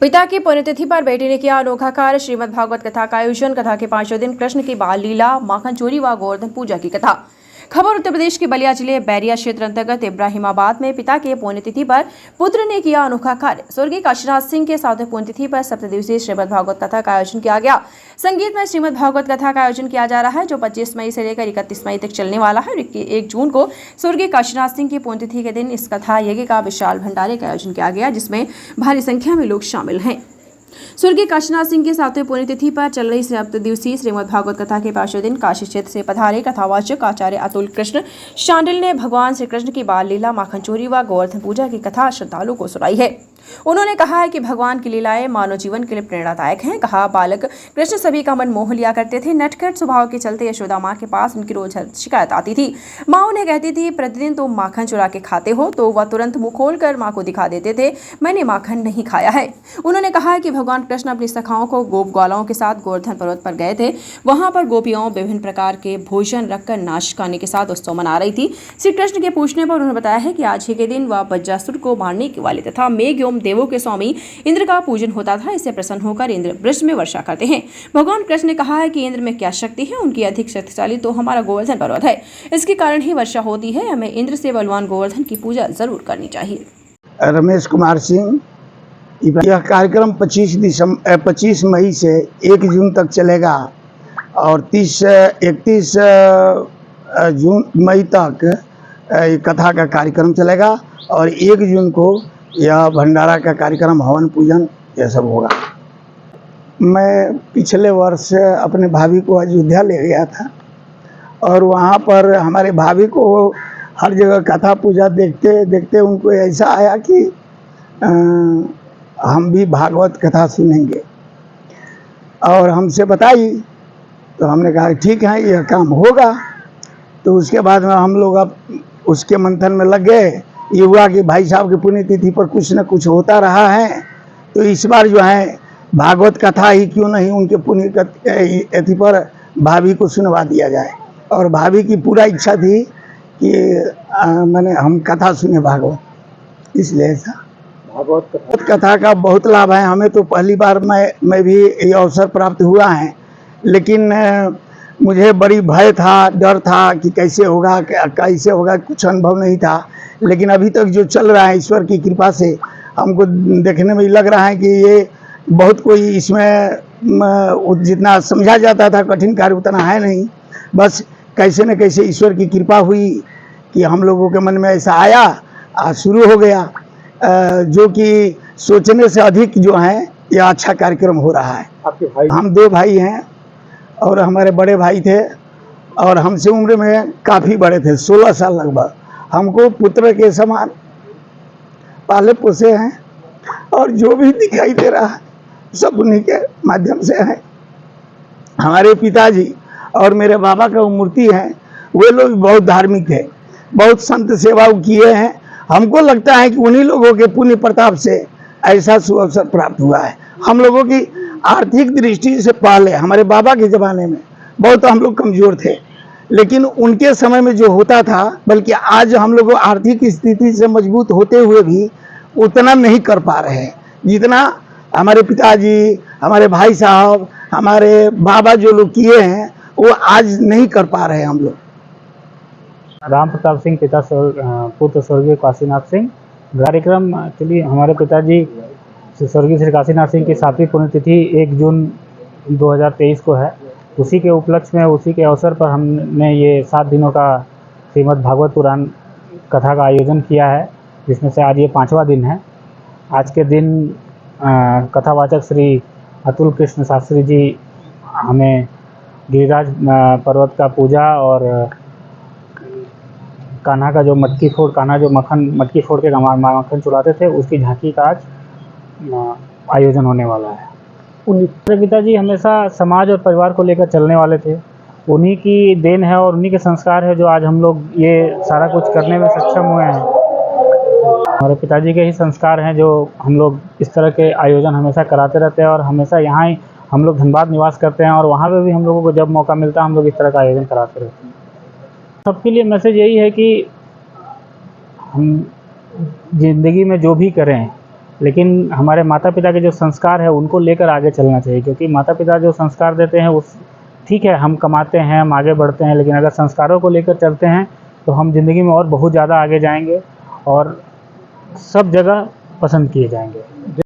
पिता की पुण्यतिथि पर बेटी ने किया अनोखा कार्य। श्रीमद् भागवत कथा का आयोजन। कथा के 5वें दिन कृष्ण की बाल लीला, माखन चोरी व गोवर्धन पूजा की कथा। खबर उत्तर प्रदेश के बलिया जिले बैरिया क्षेत्र अंतर्गत इब्राहिमाबाद में पिता के पुण्यतिथि पर पुत्र ने किया अनोखा कार्य। स्वर्गीय काशीनाथ सिंह के 7वें पुण्यतिथि पर सप्तदिवसीय श्रीमद् भागवत कथा का आयोजन किया गया। संगीत में श्रीमद् भागवत कथा का आयोजन किया जा रहा है, जो 25 मई से लेकर 31 मई तक चलने वाला है। 1 जून को स्वर्गीय काशीनाथ सिंह की पुण्यतिथि के दिन इस कथा यज्ञ का विशाल भंडारे का आयोजन किया गया, जिसमें भारी संख्या में लोग शामिल हैं। स्वर्गीय काशीनाथ सिंह की 7वें पुण्यतिथि पर चल रही सप्तदिवसीय श्रीमद् भागवत कथा के 5वें दिन काशी क्षेत्र से पधारे कथावाचक आचार्य अतुल कृष्ण शांडिल ने भगवान श्री कृष्ण की बाल लीला, माखन चोरी व गोवर्धन पूजा की कथा श्रद्धालुओं को सुनाई है। उन्होंने कहा है कि भगवान की लीलाएं मानव जीवन के लिए प्रेरणादायक हैं। कहा, बालक कृष्ण सभी का मन मोह लिया करते थे। नटखट स्वभाव के चलते यशोदा माँ के पास उनकी रोज शिकायत आती थी। माँ उन्हें कहती थी, प्रतिदिन तुम माखन चुरा के खाते हो, तो वह तुरंत मुंह खोलकर माँ को दिखा देते थे, मैंने माखन नहीं खाया है। उन्होंने कहा कि भगवान कृष्ण अपनी सखाओं को गोप ग्वालों के साथ गोवर्धन पर्वत पर गए थे। वहां पर गोपियों विभिन्न प्रकार के भोजन रखकर नाच गाने के साथ उत्सव मना रही थी। श्री कृष्ण के पूछने पर उन्होंने बताया है कि आज ही के दिन वह बज्जासुर को मारने के वाले तथा मेघ एवं देवों के स्वामी इंद्र का पूजन होता था। इससे प्रसन्न होकर इंद्र वृष में वर्षा करते हैं। भगवान कृष्ण ने कहा है कि इंद्र में क्या शक्ति है, उनकी अधिक शक्तिशाली तो हमारा गोवर्धन पर्वत है। इसके कारण ही वर्षा होती है। हमें इंद्र से बलवान गोवर्धन की पूजा जरूर करनी चाहिए। रमेश कुमार सिंह। यह कार्यक्रम 25 मई से 1 जून तक चलेगा और 31 मई तक कथा का कार्यक्रम चलेगा और 1 जून को यह भंडारा का कार्यक्रम, हवन पूजन, यह सब होगा। मैं पिछले वर्ष अपने भाभी को अयोध्या ले गया था और वहाँ पर हमारे भाभी को हर जगह कथा पूजा देखते देखते उनको ऐसा आया कि हम भी भागवत कथा सुनेंगे और हमसे बताई। तो हमने कहा ठीक है, यह काम होगा। तो उसके बाद में हम लोग अब उसके मंथन में लग गए। ये हुआ कि भाई साहब की पुण्यतिथि पर कुछ न कुछ होता रहा है, तो इस बार जो है भागवत कथा ही क्यों नहीं उनके पुण्यतिथि पर भाभी को सुनवा दिया जाए। और भाभी की पूरा इच्छा थी कि हम कथा सुने भागवत, इसलिए ऐसा। भागवत कथा का बहुत लाभ है। हमें तो पहली बार मैं भी ये अवसर प्राप्त हुआ है, लेकिन मुझे बड़ी भय था, डर था कि कैसे होगा, कुछ अनुभव नहीं था। लेकिन अभी तक जो चल रहा है, ईश्वर की कृपा से हमको देखने में लग रहा है कि ये बहुत कोई इसमें जितना समझा जाता था कठिन कार्य उतना है नहीं। बस कैसे न कैसे ईश्वर की कृपा हुई कि हम लोगों के मन में ऐसा आया, आज शुरू हो गया। जो कि सोचने से अधिक जो है यह अच्छा कार्यक्रम हो रहा है। आपके भाई? हम 2 भाई हैं और हमारे बड़े भाई थे और हमसे उम्र में काफ़ी बड़े थे, 16 साल लगभग। हमको पुत्र के समान पाले पोसे हैं और जो भी दिखाई दे रहा है सब उन्हीं के माध्यम से है। हमारे पिताजी और मेरे बाबा का मूर्ति है, वे लोग बहुत धार्मिक है, बहुत संत सेवा किए हैं। हमको लगता है कि उन्हीं लोगों के पुण्य प्रताप से ऐसा सुअवसर प्राप्त हुआ है। हम लोगों की आर्थिक दृष्टि से पहले हमारे बाबा के ज़माने में बहुत हम लोग कमज़ोर थे, लेकिन उनके समय में जो होता था, बल्कि आज हम लोग आर्थिक स्थिति से मजबूत होते हुए भी उतना नहीं कर पा रहे हैं जितना हमारे पिताजी, हमारे भाई साहब, हमारे बाबा जो लोग किए हैं, वो आज नहीं कर पा रहे हैं हम लोग। राम प्रताप सिंह, पिता पुत्र स्वर्गीय काशीनाथ सिंह। कार्यक्रम एक्चुअली हमारे पिताजी स्वर्गीय श्री काशीनाथ सिंह की 7वीं पुण्यतिथि 1 जून 2023 को है। उसी के उपलक्ष्य में, उसी के अवसर पर हमने ये 7 दिनों का श्रीमद् भागवत पुराण कथा का आयोजन किया है, जिसमें से आज ये 5वां दिन है। आज के दिन कथावाचक श्री अतुल कृष्ण शास्त्री जी हमें गिरिराज पर्वत का पूजा और कान्हा का जो मटकी फोड़, कान्हा जो मटकी फोड़ के माखन चुराते थे, उसकी झांकी का आज आयोजन होने वाला है। उनके पिताजी हमेशा समाज और परिवार को लेकर चलने वाले थे। उन्हीं की देन है और उन्हीं के संस्कार है जो आज हम लोग ये सारा कुछ करने में सक्षम हुए हैं। हमारे पिताजी के ही संस्कार हैं जो हम लोग इस तरह के आयोजन हमेशा कराते रहते हैं और हमेशा यहाँ ही हम लोग धनबाद निवास करते हैं और वहाँ पे भी हम लोगों को जब मौका मिलता है हम लोग इस तरह का आयोजन कराते रहते हैं। सबके लिए मैसेज यही है कि हम ज़िंदगी में जो भी करें लेकिन हमारे माता पिता के जो संस्कार है उनको लेकर आगे चलना चाहिए, क्योंकि माता पिता जो संस्कार देते हैं उस ठीक है, हम कमाते हैं, हम आगे बढ़ते हैं, लेकिन अगर संस्कारों को लेकर चलते हैं तो हम ज़िंदगी में और बहुत ज़्यादा आगे जाएंगे और सब जगह पसंद किए जाएंगे।